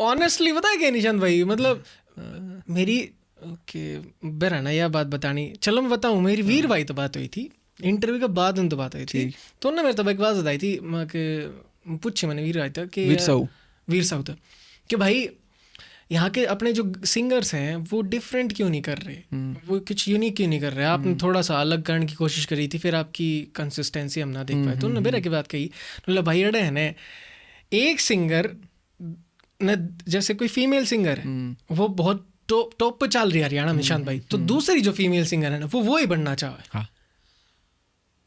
Honestly पता है क्या निशांत भाई, मतलब मेरी ओके बेरा ना यह बात बतानी, चलो मैं बताऊँ, मेरी वीर भाई तो बात हुई थी इंटरव्यू के बाद, उन तो बात हुई थी, तो उन्होंने मेरे तो एक बात बताई थी पूछी मैंने वीर भाई तक कि वीर साहू तक कि भाई यहाँ के अपने जो सिंगर्स हैं वो डिफरेंट क्यों नहीं कर रहे, वो कुछ यूनिक क्यों नहीं कर रहे, आपने थोड़ा सा अलग करने की कोशिश करी थी, फिर आपकी कंसिस्टेंसी हम ना देख पाए। तो उन्होंने मेरा की बात कही, मतलब भाई अड़े है ना, एक सिंगर न, जैसे कोई फीमेल सिंगर है वो बहुत टॉप पे चल रही है हरियाणा में निशांत भाई, तो दूसरी जो फीमेल सिंगर है ना वो ही बनना चाहे।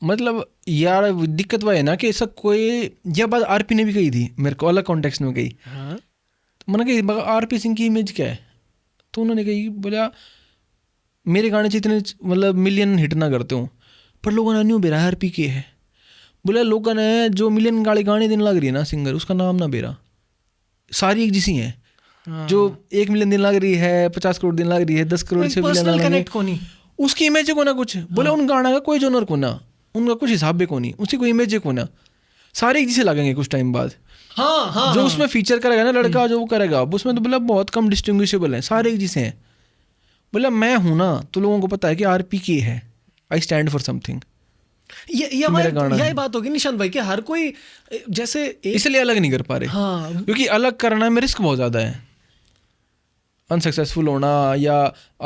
मतलब यार दिक्कत वह है ना कि ऐसा कोई, यह बात आरपी ने भी कही थी मेरे को, अलग कॉन्टेक्स्ट में कही। हाँ, तो मैंने कही आरपी सिंह की इमेज क्या है, तो उन्होंने कही, बोला मेरे गाने से इतने मतलब मिलियन हिट ना करते हूँ, पर लोगों ने नहीं बेरा आरपी के है। बोला लोगों ने जो मिलियन गाने दिन लग रही है ना सिंगर, उसका नाम ना बेरा, सारी एक जैसी हैं। जो 1 मिलियन दिन लग रही है, 50 करोड़ दिन लग रही है, 10 करोड़ से मिलियन, उसकी इमेज को ना कुछ। बोले उन गाना का कोई जोनर को ना, उनका कुछ हिसाब भी को नहीं, उसकी कोई इमेज को ना, सारे एक जैसे लगेंगे कुछ टाइम बाद। जो उसमें फीचर करेगा ना लड़का, जो वो करेगा उसमें, तो बोला बहुत कम डिस्टिंग्विशेबल है, सारे एक जैसे हैं। बोला मैं हूं ना, तो लोगों को पता है कि आरपी के है, आई स्टैंड फॉर समथिंग। यही बात होगी निशांत भाई कि हर कोई जैसे इसलिए अलग नहीं कर पा रहे। हाँ, क्योंकि अलग करना में रिस्क बहुत ज़्यादा है, अनसक्सेसफुल होना या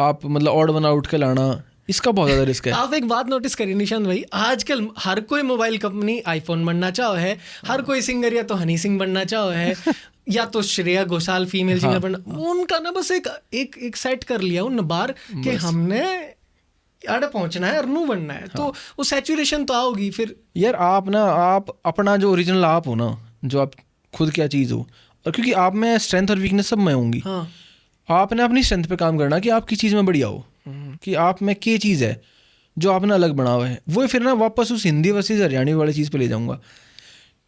आप मतलब ऑड वन आउट के लाना, इसका बहुत ज़्यादा रिस्क है। आप एक बात नोटिस करिए निशांत भाई, आजकल हर कोई मोबाइल कंपनी आईफोन बनना चाहो है, हर कोई सिंगर या तो हनी सिंह बनना चाहो है या तो श्रेया घोषाल फीमेल सिंगर बनना, उनका ना बस एक सेट कर लिया उन बार कि हमने आड़े पहुंचना है और नू बनना है। तो वो सैचुरेशन तो आओगी फिर। यार आप अपना जो ओरिजिनल आप हो ना, जो आप खुद क्या चीज़ हो, और क्योंकि आप में स्ट्रेंथ और वीकनेस सब में होंगी, आपने अपनी स्ट्रेंथ पे काम करना कि आप किस चीज़ में बढ़िया हो, कि आप में क्या चीज़ है जो आपने अलग बना हुआ है। वो फिर ना वापस उस हिंदी वर्सेस हरियाणवी वाली चीज़ पे ले जाऊंगा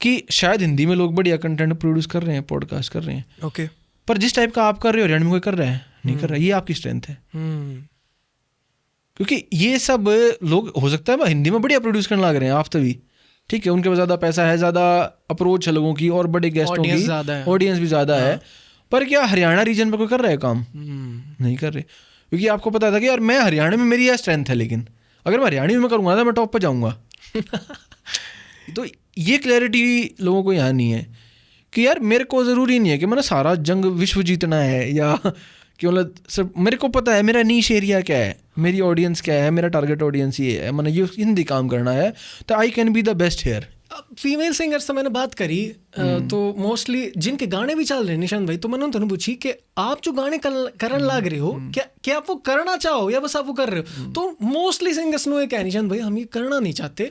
कि शायद हिंदी में लोग बढ़िया कंटेंट प्रोड्यूस कर रहे हैं, पॉडकास्ट कर रहे हैं, ओके, पर जिस टाइप का आप कर रहे हो हरियाणवी में कोई कर रहा है नहीं कर रहा है, ये आपकी स्ट्रेंथ है। क्योंकि ये सब लोग हो सकता है हिंदी में बढ़िया प्रोड्यूस करने लग रहे हैं आप तभी, ठीक है, उनके पास ज़्यादा पैसा है, ज़्यादा अप्रोच है लोगों की, और बड़े गेस्टों की ऑडियंस भी ज़्यादा है, पर क्या हरियाणा रीजन पे कोई कर रहा है काम? नहीं कर रहे। क्योंकि आपको पता था कि यार मैं हरियाणा में मेरी यह स्ट्रेंथ है, लेकिन अगर मैं हरियाणवी में करूँगा तो मैं टॉप पर जाऊँगा। तो ये क्लैरिटी लोगों को यहाँ नहीं है कि यार मेरे को ज़रूरी नहीं है कि मैंने सारा जंग विश्व जीतना है, या कि मतलब सब मेरे को पता है मेरा नीश एरिया क्या है, मेरी ऑडियंस क्या है, मेरा टारगेट ऑडियंस ये है, मैंने ये हिंदी काम करना है, तो I can be the best here. Female singer से मैंने बात करी तो मोस्टली जिनके गाने भी चल रहे हैं निशांत भाई, तो मैंने उन्होंने पूछी कि आप जो गाने करने लग रहे हो, क्या आप वो करना चाहो या बस आप वो कर रहे हो? तो मोस्टली सिंगर्स ने क्या निशांत भाई हम ये करना नहीं चाहते,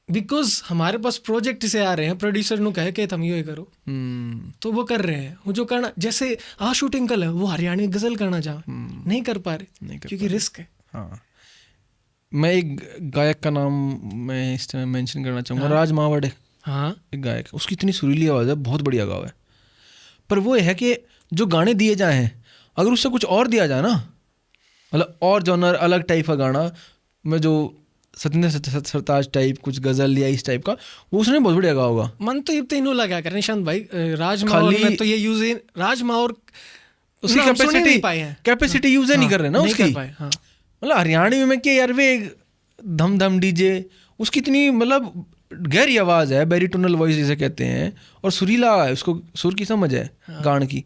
बिकॉज हमारे पास प्रोजेक्ट से आ रहे हैं, प्रोड्यूसर ने कहे कि तुम ये करो, तो वो कर रहे हैं। वो जो करना, जैसे शूटिंग कल है, वो हरियाणवी गजल करना चाहो, नहीं कर पा रहे क्योंकि रिस्क है। हाँ, मैं एक गायक का नाम मैं इस टाइम मेंशन करना चाहूँगा, राज मावड़ है। हाँ, एक गायक, उसकी इतनी सुरीली आवाज़ है, बहुत बढ़िया गाँव है, पर वो है कि जो गाने दिए जाए हैं, अगर उससे कुछ और दिया जाए ना, मतलब और जॉनर अलग टाइप का गाना, मैं जो सत्येंद्र सरताज टाइप कुछ गजल या इस टाइप का, वो उसने बहुत बढ़िया गाया होगा। मन तो ये तीनों लगा कर निशांत भाई, राज मावड़ में तो ये यूज, राज मावड़ उसकी कैपेसिटी यूज नहीं कर रहे ना उसकी। मतलब हरियाणवी में क्या यार, वे धम धम डीजे, उसकी इतनी मतलब गहरी आवाज़ है, बैरीटोनल वॉइस जिसे कहते हैं, और सुरीला है, उसको सुर की समझ है गान की,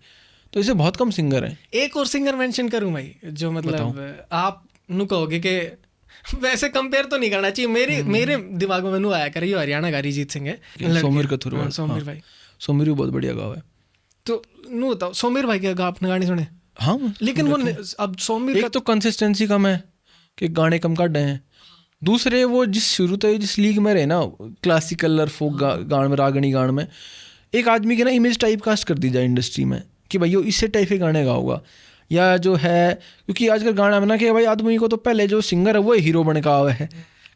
तो इसे बहुत कम सिंगर हैं। एक और सिंगर मेंशन करूं भाई, जो मतलब आप नु कहोगे कि वैसे कंपेयर तो नहीं करना चाहिए, मेरे दिमाग में नू आया कर, ये हरियाणा का अरिजीत सिंह है, सोमिर कथुरवा। सोमिर भाई, सोमिर भी बहुत बढ़िया गाँव है। तो नू बताओ सोमिर भाई के आपने गाने सुने? हाँ, लेकिन वो अब सोमिर एक तो कंसिस्टेंसी कम है कि गाने कम काट रहे हैं, दूसरे वो जिस शुरू तो जिस लीग में रहे ना, क्लासिकल और फोक गान में, रागनी गान में, एक आदमी की ना इमेज टाइप कास्ट कर दी जाए इंडस्ट्री में कि भाई वो इससे टाइप के गाने गाओगा, या जो है, क्योंकि आजकल गाना में ना कि भाई आदमी को तो पहले जो सिंगर है वो हीरो बने का हुआ है,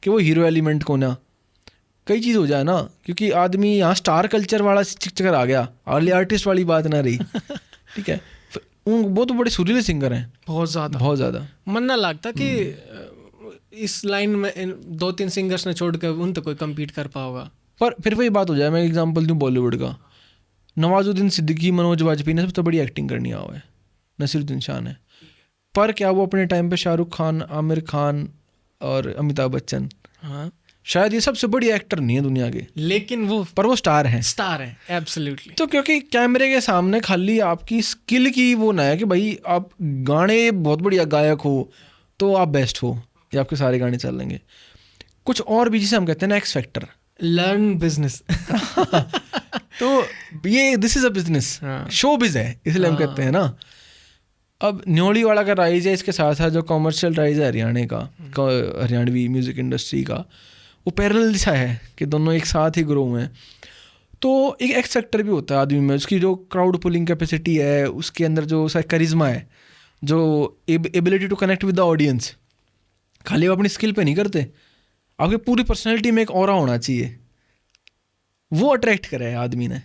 कि वो हीरो एलिमेंट को ना कई चीज़ हो जाए ना, क्योंकि आदमी यहाँ स्टार कल्चर वाला चक्कर आ गया, अर्ली आर्टिस्ट वाली बात ना रही। ठीक है, वो तो बड़े सुरीले सिंगर हैं, बहुत ज़्यादा। मन ना लगता कि इस लाइन में 2-3 सिंगर्स ने छोड़ कर उन तो कोई कम्पीट कर पाओगा। पर फिर वही बात हो जाए, मैं एग्जांपल दूँ बॉलीवुड का, नवाजुद्दीन सिद्दीकी, मनोज वाजपेयी ने सबसे बड़ी एक्टिंग करनी आओ है, नसीरुद्दीन शाह ने। पर क्या वो अपने टाइम पे शाहरुख खान, आमिर खान और अमिताभ बच्चन, हाँ, शायद ये सबसे बड़ी एक्टर नहीं है दुनिया के, लेकिन वो पर वो स्टार हैं। स्टार है एब्सोल्युटली। तो क्योंकि कैमरे के सामने खाली आपकी स्किल की वो ना है कि भाई आप गाने बहुत बढ़िया गायक हो तो आप बेस्ट हो या आपके सारे गाने चल लेंगे। कुछ और भी जिसे हम कहते हैं ना एक्स फैक्टर, लर्न बिजनेस। तो ये दिस इज अ बिजनेस, हाँ। शो बिज है इसलिए हम कहते हैं ना। अब न्योली वाला का राइज है, इसके साथ साथ जो कॉमर्शियल राइज है हरियाणा का, हरियाणवी म्यूजिक इंडस्ट्री का, वो पैरेलल सा है कि दोनों एक साथ ही ग्रो हुए हैं। तो एक एक्स फैक्टर भी होता है आदमी में, उसकी जो क्राउड पुलिंग कैपेसिटी है, उसके अंदर जो सा करिश्मा है, जो ability to connect with the audience. खाली वो अपनी स्किल पे नहीं करते, आपकी पूरी पर्सनैलिटी में एक ऑरा होना चाहिए, वो अट्रैक्ट करे आदमी ने।